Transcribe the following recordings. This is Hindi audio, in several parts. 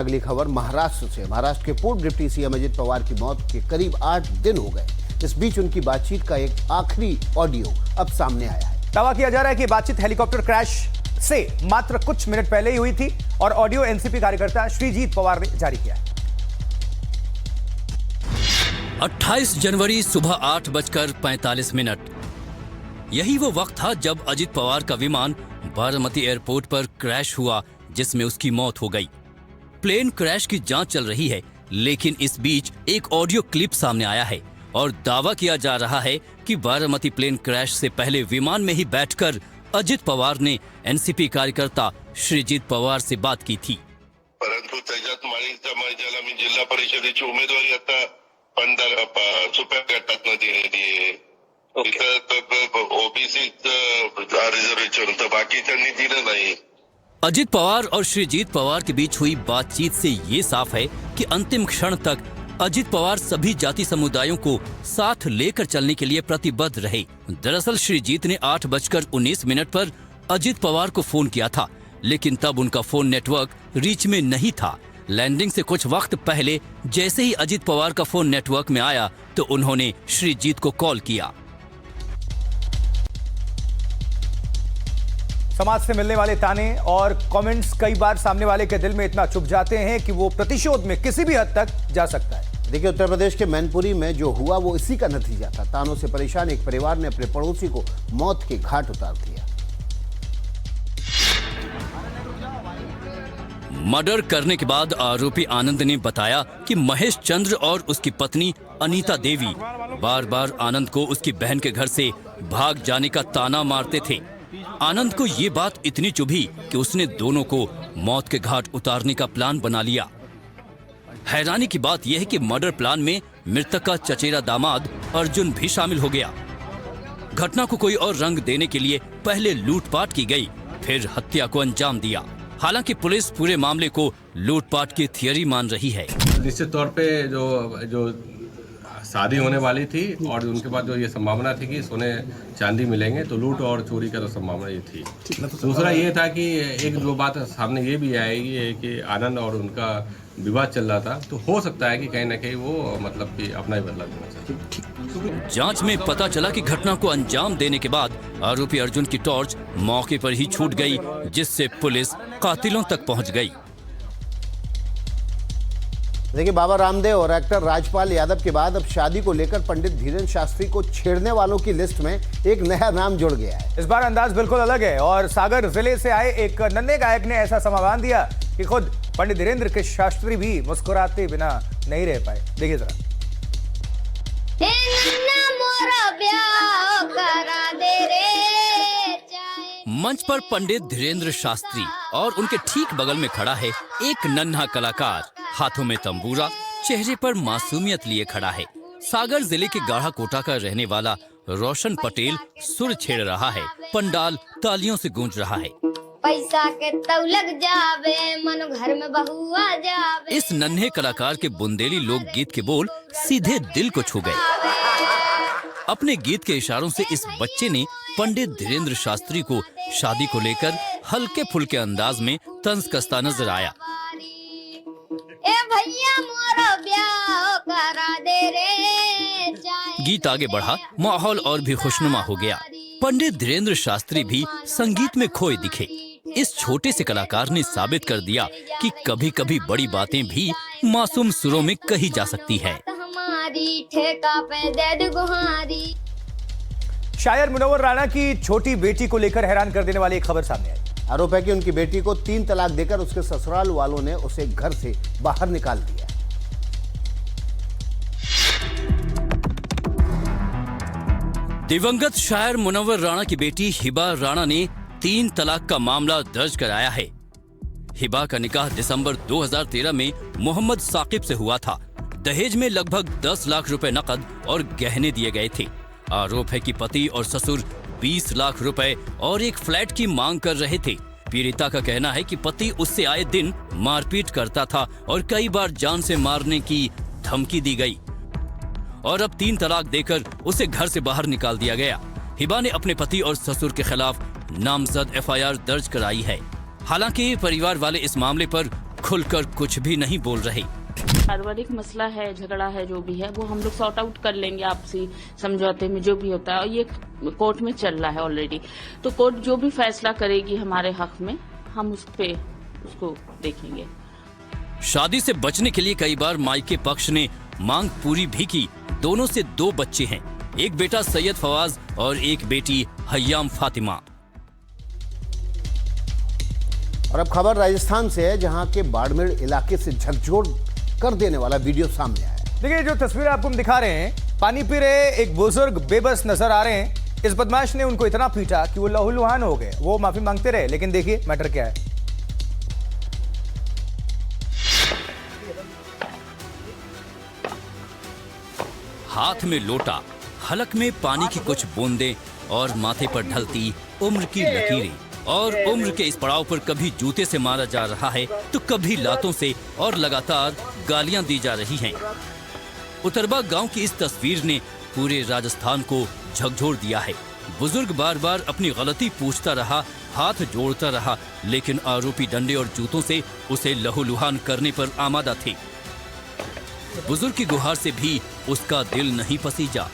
अगली खबर महाराष्ट्र से। महाराष्ट्र के पूर्व डिप्टी सीएम अजित पवार की मौत के करीब 8 दिन हो गए। इस बीच उनकी बातचीत का एक आखिरी ऑडियो अब सामने आया है। दावा किया जा रहा है कि बातचीत हेलीकॉप्टर क्रैश से मात्र कुछ मिनट पहले ही हुई थी और ऑडियो एनसीपी कार्यकर्ता श्रीजीत पवार ने जारी किया है। 28 जनवरी सुबह 8:45। यही वो वक्त था जब अजित पवार का विमान बारामती एयरपोर्ट पर क्रैश हुआ, जिसमें उसकी मौत हो गई। प्लेन क्रैश की जांच चल रही है, लेकिन इस बीच एक ऑडियो क्लिप सामने आया है और दावा किया जा रहा है कि बारामती प्लेन क्रैश से पहले विमान में ही बैठकर अजित पवार ने एनसीपी कार्यकर्ता श्रीजीत पवार से बात की थी। परंतु त्याच्यात माझ्याला मी जिल्हा परिषदेची उमेदवारी आता 15 सुप्या गटातनं देण्यात येईल। ओबीसी रिजर्वेशन तर बाकीच्यांनी दिलं नाही। अजित पवार और श्रीजीत पवार के बीच हुई बातचीत से ये साफ है कि अंतिम क्षण तक अजित पवार सभी जाति समुदायों को साथ लेकर चलने के लिए प्रतिबद्ध रहे। दरअसल श्रीजीत ने 8:19 पर अजित पवार को फोन किया था, लेकिन तब उनका फोन नेटवर्क रीच में नहीं था। लैंडिंग से कुछ वक्त पहले जैसे ही अजित पवार का फोन नेटवर्क में आया तो उन्होंने श्रीजीत को कॉल किया। समाज से मिलने वाले ताने और कमेंट्स कई बार सामने वाले के दिल में इतना चुभ जाते हैं कि वो प्रतिशोध में किसी भी हद तक जा सकता है। देखिए, उत्तर प्रदेश के मैनपुरी में जो हुआ वो इसी का नतीजा था। तानों से परेशान एक परिवार ने अपने पड़ोसी को मौत के घाट उतार दिया। मर्डर करने के बाद आरोपी आनंद ने बताया कि महेश चंद्र और उसकी पत्नी अनीता देवी बार बार आनंद को उसकी बहन के घर से भाग जाने का ताना मारते थे। आनंद को ये बात इतनी चुभी कि उसने दोनों को मौत के घाट उतारने का प्लान बना लिया। हैरानी की बात यह है कि मर्डर प्लान में मृतक का चचेरा दामाद अर्जुन भी शामिल हो गया। घटना को कोई और रंग देने के लिए पहले लूटपाट की गई, फिर हत्या को अंजाम दिया। हालांकि पुलिस पूरे मामले को लूटपाट की थियरी मान रही है। निश्चित तौर पे जो शादी होने वाली थी और उनके बाद जो ये संभावना थी कि सोने चांदी मिलेंगे, तो लूट और चोरी का तो संभावना ये थी। दूसरा ये था कि एक जो बात सामने ये भी आएगी है कि आनंद और उनका विवाद चल रहा था, तो हो सकता है कि कहीं ना कहीं वो मतलब कि अपना ही बदला लेना चाहते। जांच में पता चला कि घटना को अंजाम देने के बाद आरोपी अर्जुन की टॉर्च मौके पर ही छूट गई, जिससे पुलिस कातिलों तक पहुंच गई। देखिए, बाबा रामदेव और एक्टर राजपाल यादव के बाद अब शादी को लेकर पंडित धीरेन्द्र शास्त्री को छेड़ने वालों की लिस्ट में एक नया नाम जुड़ गया है। इस बार अंदाज बिल्कुल अलग है और सागर जिले से आए एक नन्हे गायक ने ऐसा समाधान दिया कि खुद पंडित धीरेन्द्र के शास्त्री भी मुस्कुराते बिना नहीं रह पाए। देखिए जरा। मंच पर पंडित धीरेन्द्र शास्त्री और उनके ठीक बगल में खड़ा है एक नन्हा कलाकार, हाथों में तंबूरा, चेहरे पर मासूमियत लिए खड़ा है। सागर जिले के गाढ़ा कोटा का रहने वाला रोशन पटेल सुर छेड़ रहा है। पंडाल तालियों से गूंज रहा है। पैसा के तौ लग जावे, मन घर में बहू आ जावे। इस नन्हे कलाकार के बुंदेली लोकगीत के बोल सीधे दिल को छू गए। अपने गीत के इशारों से इस बच्चे ने पंडित धीरेन्द्र शास्त्री को शादी को लेकर हल्के फुल्के अंदाज में तंज कसता नजर आया। ए भैया मोरा ब्याह करा दे रे। गीत आगे बढ़ा, माहौल और भी खुशनुमा हो गया। पंडित धीरेन्द्र शास्त्री भी संगीत में खोए दिखे। इस छोटे से कलाकार ने साबित कर दिया कि कभी कभी बड़ी बातें भी मासूम सुरों में कही जा सकती है। ठेका पे दे दे गुहारी। शायर मुनव्वर राणा की छोटी बेटी को लेकर हैरान कर देने वाली एक खबर सामने आई। आरोप है कि उनकी बेटी को 3 तलाक देकर उसके ससुराल वालों ने उसे घर से बाहर निकाल दिया। दिवंगत शायर मुनव्वर राणा की बेटी हिबा राणा ने 3 तलाक का मामला दर्ज कराया है। हिबा का निकाह दिसंबर 2013 में मोहम्मद साकिब से हुआ था। दहेज में लगभग 10 लाख रुपए नकद और गहने दिए गए थे। आरोप है कि पति और ससुर 20 लाख रुपए और एक फ्लैट की मांग कर रहे थे। पीड़िता का कहना है कि पति उससे आए दिन मारपीट करता था और कई बार जान से मारने की धमकी दी गई और अब 3 तलाक देकर उसे घर से बाहर निकाल दिया गया। हिबा ने अपने पति और ससुर के खिलाफ नामजद FIR दर्ज कराई है। हालांकि परिवार वाले इस मामले पर खुलकर कुछ भी नहीं बोल रहे। पारिवारिक मसला है, झगड़ा है, जो भी है वो हम लोग सॉर्ट आउट कर लेंगे आपसी समझौते में, जो भी होता है। और ये कोर्ट में चल रहा है ऑलरेडी, तो कोर्ट जो भी फैसला करेगी हमारे हक में, हम उसको देखेंगे। शादी से बचने के लिए कई बार मायके पक्ष ने मांग पूरी भी की। दोनों से 2 बच्चे हैं, एक बेटा सैयद फवाज और एक बेटी हयाम फातिमा। और अब खबर राजस्थान से है, जहां के बाड़मेर इलाके से झकझोर कर देने वाला वीडियो सामने आया है। देखिए, जो तस्वीर आपको हम दिखा रहे हैं, पानी पी रहे एक बुजुर्ग बेबस नजर आ रहे हैं। इस बदमाश ने उनको इतना पीटा कि वो लहूलुहान हो गए। वो माफी मांगते रहे, लेकिन देखिए मैटर क्या है। हाथ में लोटा, हलक में पानी की कुछ बूंदें और माथे पर ढलती उम्र की लकीरें। और उम्र के इस पड़ाव पर कभी जूते से मारा जा रहा है तो कभी लातों से, और लगातार गालियां दी जा रही हैं। उतरबा गांव की इस तस्वीर ने पूरे राजस्थान को झकझोर दिया है। बुजुर्ग बार बार अपनी गलती पूछता रहा, हाथ जोड़ता रहा, लेकिन आरोपी डंडे और जूतों से उसे लहूलुहान करने पर आमादा थे। बुजुर्ग की गुहार से भी उसका दिल नहीं पसीजा।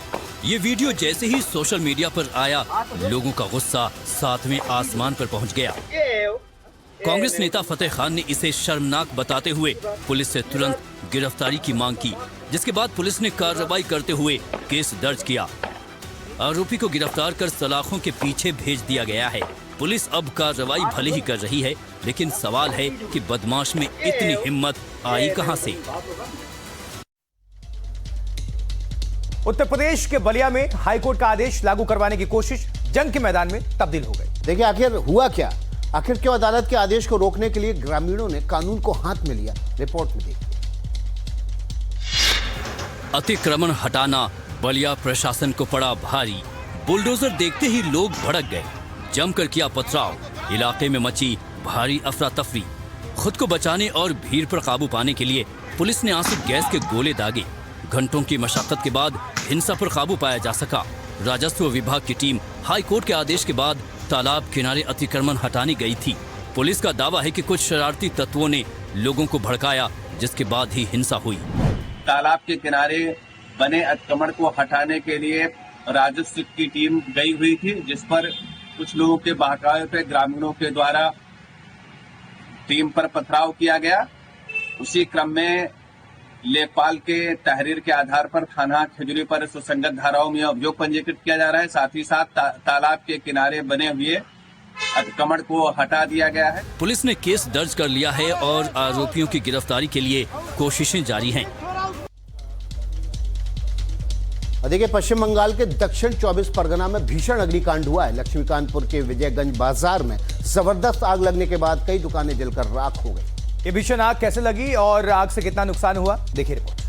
ये वीडियो जैसे ही सोशल मीडिया पर आया, लोगों का गुस्सा 7वें आसमान पर पहुंच गया। कांग्रेस नेता फतेह खान ने इसे शर्मनाक बताते हुए पुलिस से तुरंत गिरफ्तारी की मांग की, जिसके बाद पुलिस ने कार्रवाई करते हुए केस दर्ज किया। आरोपी को गिरफ्तार कर सलाखों के पीछे भेज दिया गया है। पुलिस अब कार्रवाई भले ही कर रही है, लेकिन सवाल है कि बदमाश में इतनी हिम्मत आई कहां से। उत्तर प्रदेश के बलिया में हाईकोर्ट का आदेश लागू करवाने की कोशिश जंग के मैदान में तब्दील हो गई। देखिए आखिर हुआ क्या, आखिर क्यों अदालत के आदेश को रोकने के लिए ग्रामीणों ने कानून को हाथ में लिया, रिपोर्ट में देखिए। अतिक्रमण हटाना बलिया प्रशासन को पड़ा भारी। बुलडोजर देखते ही लोग भड़क गए, जमकर किया पथराव। इलाके में मची भारी अफरा तफरी। खुद को बचाने और भीड़ पर काबू पाने के लिए पुलिस ने आंसू गैस के गोले दागे। घंटों की मशक्कत के बाद हिंसा पर काबू पाया जा सका। राजस्व विभाग की टीम हाई कोर्ट के आदेश के बाद तालाब किनारे अतिक्रमण हटाने गई थी। पुलिस का दावा है कि कुछ शरारती तत्वों ने लोगों को भड़काया, जिसके बाद ही हिंसा हुई। तालाब के किनारे बने अतिक्रमण को हटाने के लिए राजस्व की टीम गई हुई थी, जिस पर कुछ लोगों के बहकावे पे ग्रामीणों के द्वारा टीम पर पथराव किया गया। उसी क्रम में लेखपाल के तहरीर के आधार पर थाना खजुरी पर सुसंगत धाराओं में अभियोग पंजीकृत किया जा रहा है। साथ ही साथ तालाब के किनारे बने हुए अतिक्रमण को हटा दिया गया है। पुलिस ने केस दर्ज कर लिया है और आरोपियों की गिरफ्तारी के लिए कोशिशें जारी हैं। देखिए, पश्चिम बंगाल के दक्षिण 24 परगना में भीषण अग्निकांड हुआ है। लक्ष्मीकांतपुर के विजयगंज बाजार में जबरदस्त आग लगने के बाद कई दुकानें जलकर राख हो गई। ये भीषण आग कैसे लगी और आग से कितना नुकसान हुआ, देखिए रिपोर्ट।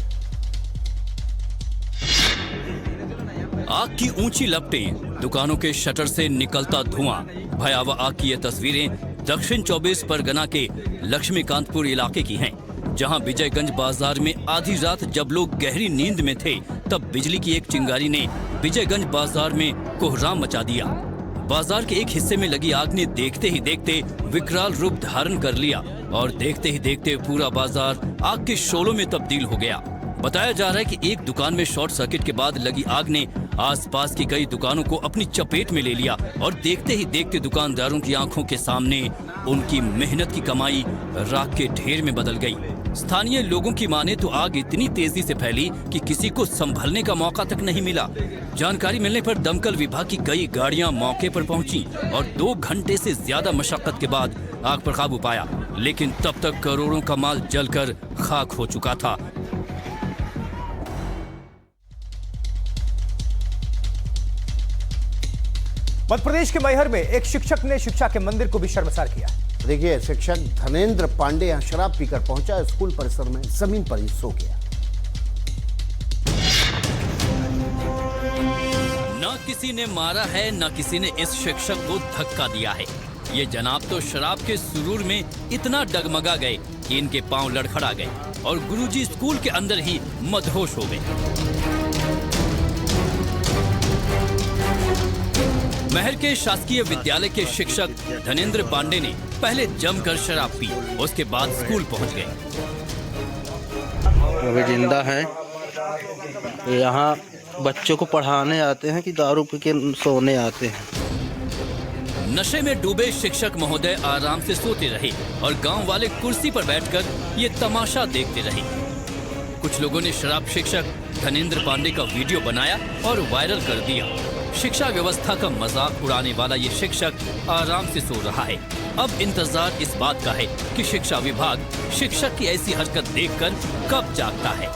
आग की ऊंची लपटें, दुकानों के शटर से निकलता धुआं। भयावह आग की ये तस्वीरें दक्षिण 24 परगना के लक्ष्मीकांतपुर इलाके की हैं, जहां विजयगंज बाजार में आधी रात जब लोग गहरी नींद में थे, तब बिजली की एक चिंगारी ने विजयगंज बाजार में कोहराम मचा दिया। बाजार के एक हिस्से में लगी आग ने देखते ही देखते विकराल रूप धारण कर लिया और देखते ही देखते पूरा बाजार आग के शोलों में तब्दील हो गया। बताया जा रहा है कि एक दुकान में शॉर्ट सर्किट के बाद लगी आग ने आसपास की कई दुकानों को अपनी चपेट में ले लिया और देखते ही देखते दुकानदारों की आंखों के सामने उनकी मेहनत की कमाई राख के ढेर में बदल गई। स्थानीय लोगों की माने तो आग इतनी तेजी से फैली कि किसी को संभलने का मौका तक नहीं मिला। जानकारी मिलने पर दमकल विभाग की कई गाड़ियां मौके पर पहुंची और 2 घंटे से ज्यादा मशक्कत के बाद आग पर काबू पाया, लेकिन तब तक करोड़ों का माल जलकर खाक हो चुका था। मध्य प्रदेश के मैहर में एक शिक्षक ने शिक्षा के मंदिर को भी शर्मसार किया। देखिए, शिक्षक धनेंद्र पांडे यहां शराब पीकर पहुंचा, स्कूल परिसर में जमीन पर ही सो गया। न किसी ने मारा है, न किसी ने इस शिक्षक को धक्का दिया है। ये जनाब तो शराब के सुरूर में इतना डगमगा गए कि इनके पांव लड़खड़ा गए और गुरुजी स्कूल के अंदर ही मदहोश हो गए। महर के शासकीय विद्यालय के शिक्षक धनेंद्र पांडे ने पहले जमकर शराब पी, उसके बाद स्कूल पहुंच गए। वो भी जिंदा है। यहाँ बच्चों को पढ़ाने आते हैं कि दारू पी के सोने आते हैं। नशे में डूबे शिक्षक महोदय आराम से सोते रहे और गांव वाले कुर्सी पर बैठकर ये तमाशा देखते रहे। कुछ लोगों ने शराब शिक्षक धनेंद्र पांडे का वीडियो बनाया और वायरल कर दिया। शिक्षा व्यवस्था का मजाक उड़ाने वाला ये शिक्षक आराम से सो रहा है। अब इंतजार इस बात का है कि शिक्षा विभाग शिक्षक की ऐसी हरकत देखकर कब जागता है।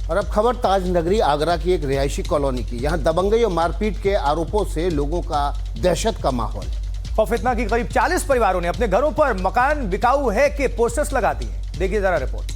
और अब खबर ताज नगरी आगरा की एक रिहायशी कॉलोनी की। यहाँ दबंगई और मारपीट के आरोपों से लोगों का दहशत का माहौल है। खौफ इतना कि करीब 40 परिवारों ने अपने घरों पर मकान बिकाऊ है के पोस्टर्स लगा दिए। देखिए जरा रिपोर्ट।